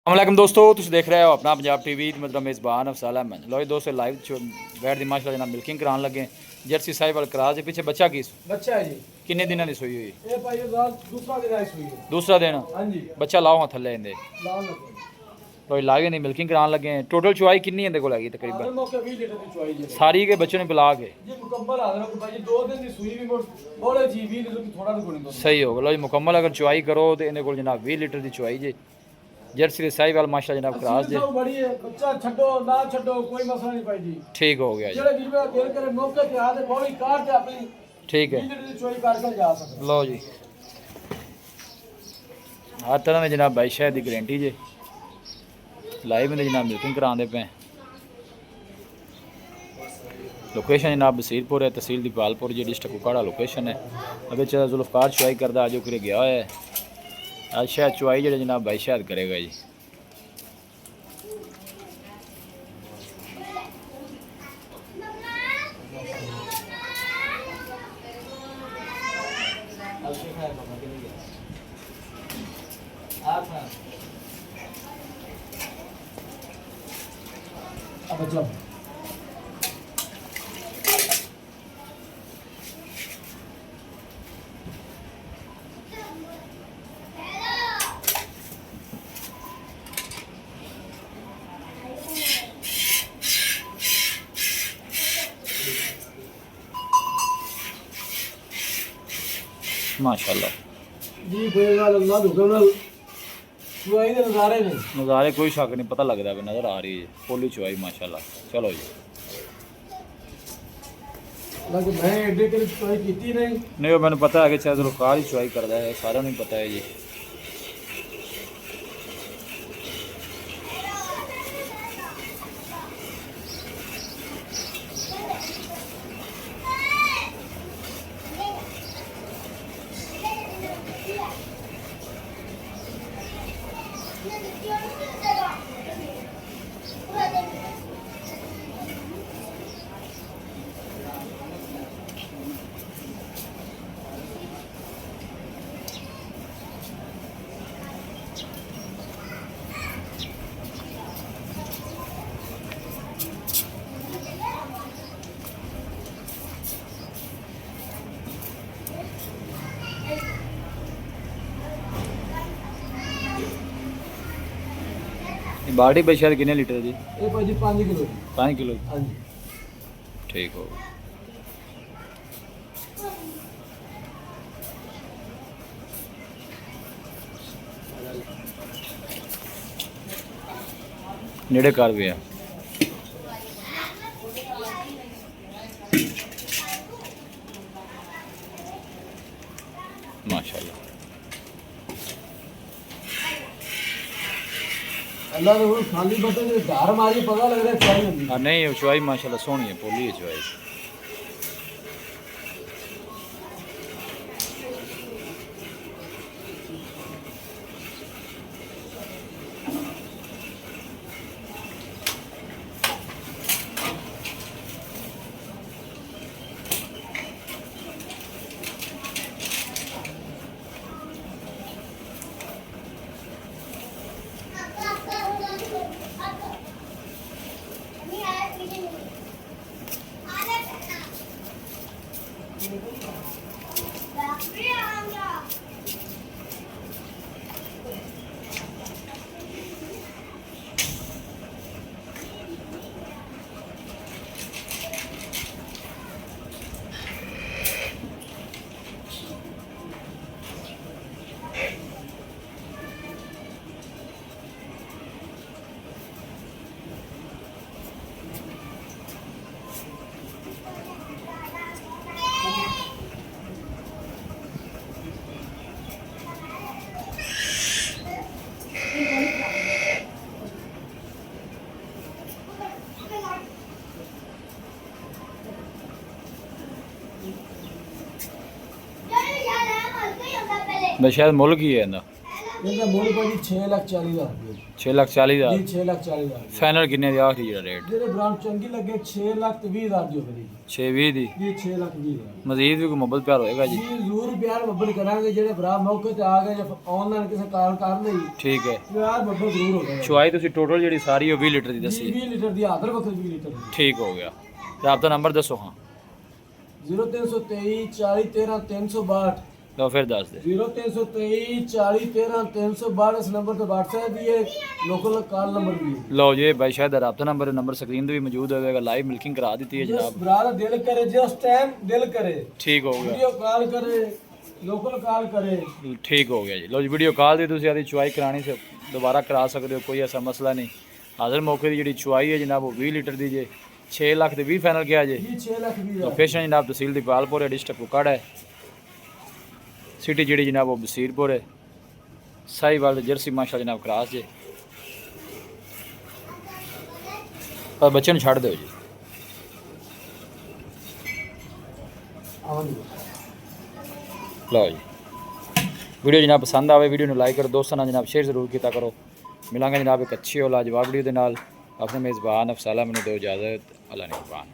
अस्सलाम दोस्तों, तुम देख रहे हो अपना पंजाब टीवी। मतलब मेज़बान अफसाल अहमद। लो जी दोस्तों, लाइव बैठ दी माशाल्लाह जनाब मिल्किंग कराने लगे। जर्सी साहिब वाल क्रास के पीछे बच्चा की बच्चा है जी। किन्ने दिनों की सूई हुई? ये भाई दूसरा दिन आई सुई है। दूसरा दिन। हाँ जी। बच्चा लाओ हाँ थले इंदे लाल लगे तो लागे नहीं मिल्किंग कराने लगे। टोटल चुवाई किन्नी इंदे कोल हैगी आदर तकरीबन? मौके 20 लीटर की चुवाई है सारी के बच्चों ने पिला के जी। मुकम्मल आदर को भाई 2 दिन की सुई भी बोले जी 20 लीटर की थोड़ा तो गुणी दो सही हो गया। लो जी मुकम्मल अगर चुवाई करो तो इन्हें कोल जनाब 20 लीटर की चुवाई जे। जर्सी के साहिब वाल माशाल्लाह जनाब क्रास जे। बड़ी है। बच्चा छड्डो ना छड्डो कोई मसला नहीं भाई जी। ठीक हो गया जी। जेड़े वीर मेरा दिल करे मौके पे आदे बॉडी काट के अपनी ठीक है 20 लीटर की चुवाई करके जा सकते। लो जी हर तरह के जनाब भाई शायद की गारंटी जे। लाइव में जनाब मिल्किंग कराने पे। लोकेशन जनाब बसीरपुर है, तहसील दीपालपुर जी, डिस्ट्रिक्ट कुकाड़ा लोकेशन है। अगर चला जुल्फकार चुवाई करता आज उकरे गया है। आज शायद चुवाई जो जनाब भाई शायद करेगा जी। अच्छा माशाल्लाह जी बेगल अल्लाह दे हुक्म नाल चुवाई दे नज़ारे ने नज़ारे कोई शक नहीं, पता लगता है नज़र आ रही है पोली चुवाई माशाल्लाह। चलो जी लग मैं एडे के चुवाई कीती नहीं। नहीं वो मैंने पता है कि शायद जुल्फकार ही चुवाई करता है, सारा नहीं पता है जी। बाल्टी भाई शायद कितने लीटर जी? ये भाई जी 5 किलो 5 किलो। हाँ जी। ठीक हो गया। नेड़े कर गया माशाल्लाह। अल्लाह ने वो खाली बटन में धार मारी पता लग रहा है चुवाई होगी। हाँ नहीं चुवाई माशाल्लाह सोहनी है, पोली है चुवाई। बस शायद मुल्क ही है ना। ਇਹਦਾ ਮੁੱਲ ਭਾਜੀ 6,40,000 ਰੁਪਏ 6,40,000 ਜੀ 6,40,000 ਫਾਈਨਲ ਕਿੰਨੇ ਦੀ ਆਖਰੀ ਜਿਹੜਾ ਰੇਟ ਜਿਹੜੇ ਬ੍ਰਾਂਡ ਚੰਗੀ ਲੱਗੇ 6,20,000 ਦੀ ਹੋਵੇ ਜੀ 620 ਦੀ ਜੀ 6,20,000 ਮਜ਼ੀਦ ਵੀ ਕੋਈ ਮੁਹੱਬਤ ਪਿਆਰ ਹੋਏਗਾ ਜੀ ਜੀ ਜ਼ਰੂਰ ਪਿਆਰ ਬੱਬਲ ਕਰਾਂਗੇ ਜਿਹੜੇ ਭਰਾ ਮੌਕੇ ਤੇ ਆ ਗਏ ਜਾਂ ਆਨਲਾਈਨ ਕਿਸੇ ਕਾਲ ਕਰ ਲਈ ਠੀਕ ਹੈ ਪਿਆਰ ਬੱਬਲ ਜ਼ਰੂਰ ਹੋ ਜਾਏਗਾ ਚੁਆਈ ਤੁਸੀਂ ਟੋਟਲ ਜਿਹੜੀ ਸਾਰੀ ਉਹ 20 ਲੀਟਰ ਦੀ ਜੀ ਦੱਸੀ 20 ਲੀਟਰ ਦੀ ਆਦਰ ਵਕਤ 20 ਲੀਟਰ ਦੀ ਠੀਕ ਹੋ ਗਿਆ ਤੇ ਆਪਦਾ ਨੰਬਰ ਦੱਸੋ ਹਾਂ 0323 40 13 362 ਲਓ ਫਿਰ ਦੱਸ ਦੇ 0323 40 13 362 ਇਸ ਨੰਬਰ ਤੇ WhatsApp ਵੀ ਹੈ ਲੋਕਲ ਕਾਲ ਨੰਬਰ ਵੀ ਹੈ ਲਓ ਜੀ ਬਾਈ ਸ਼ਾਇਦ ਦਾ ਰਾਬਤਾ ਨੰਬਰ ਸਕਰੀਨ ਤੇ ਵੀ ਮੌਜੂਦ ਹੋਵੇਗਾ ਲਾਈਵ ਮਿਲਕਿੰਗ ਕਰਾ ਦਿੱਤੀ ਹੈ ਜਿਸ ਜਨਾਬ ਭਰਾ ਦਾ ਦਿਲ ਕਰੇ ਜਿਸ ਟਾਈਮ ਦਿਲ ਕਰੇ ਠੀਕ ਹੋ ਗਿਆ ਵੀਡੀਓ ਕਾਲ ਕਰੇ ਲੋਕਲ ਕਾਲ ਕਰੇ ਠੀਕ ਹੋ ਗਿਆ ਜੀ ਲਓ ਜੀ ਵੀਡੀਓ ਕਾਲ ਦੀ ਤੁਸੀਂ ਆਦੀ ਚੁਆਈ ਕਰਾਣੀ ਸੇ ਦੁਬਾਰਾ ਕਰਾ ਸਕਦੇ ਹੋ ਕੋਈ ਐਸਾ ਮਸਲਾ ਨਹੀਂ ਹਾਜ਼ਰ ਮੌਕੇ ਦੀ ਜਿਹੜੀ ਚੁਆਈ ਹੈ ਜਨਾਬ ਉਹ 20 ਲੀਟਰ ਦੀ ਜੇ 6 ਲੱਖ ਦੇ 20 ਫਾਈਨਲ ਕਿਹਾ ਜੇ ਜੀ 6 ਲੱਖ ਵੀ ਲੋਕੇਸ਼ਨ ਜਨਾਬ ਤਹਿਸੀਲ ਦੀ ਪਾਲਪੁਰ ਡਿਸਟ੍ਰਿਕਟ ਕੁਕਾੜਾ ਹੈ ਸਿਟੀ ਜਿਹੜੀ ਜਨਾਬ ਉਹ ਬਸੀਰਪੁਰ ਹੈ ਸਾਈਵਾਲ ਦੇ ਜਰਸੀ ਮਾਸ਼ਾ ਜਨਾਬ ਕਰਾਸ ਜੇ ਪਰ ਬੱਚੇ ਨੂੰ ਛੱਡ ਦਿਓ ਜੀ ਆਵਾਂਗੇ ਲਓ ਜੀ ਵੀਡੀਓ ਜਨਾਬ ਪਸੰਦ ਆਵੇ ਵੀਡੀਓ ਨੂੰ ਲਾਈਕ ਕਰੋ ਦੋਸਤਾਂ ਨਾਲ ਜਨਾਬ ਸ਼ੇਅਰ ਜ਼ਰੂਰ ਕੀਤਾ ਕਰੋ ਮਿਲਾਂਗੇ ਜਨਾਬ ਇੱਕ ਅੱਛੀ ਔਰ ਲਾਜਵਾਬ ਵੀਡੀਓ ਦੇ ਨਾਲ ਆਪਣੇ ਮੇਜ਼ਬਾਨ ਅਫਸਾਲਾ ਮੈਨੂੰ ਦਿਓ ਇਜਾਜ਼ਤ ਅੱਲਾ ਨਿਗਹਿਬਾਨ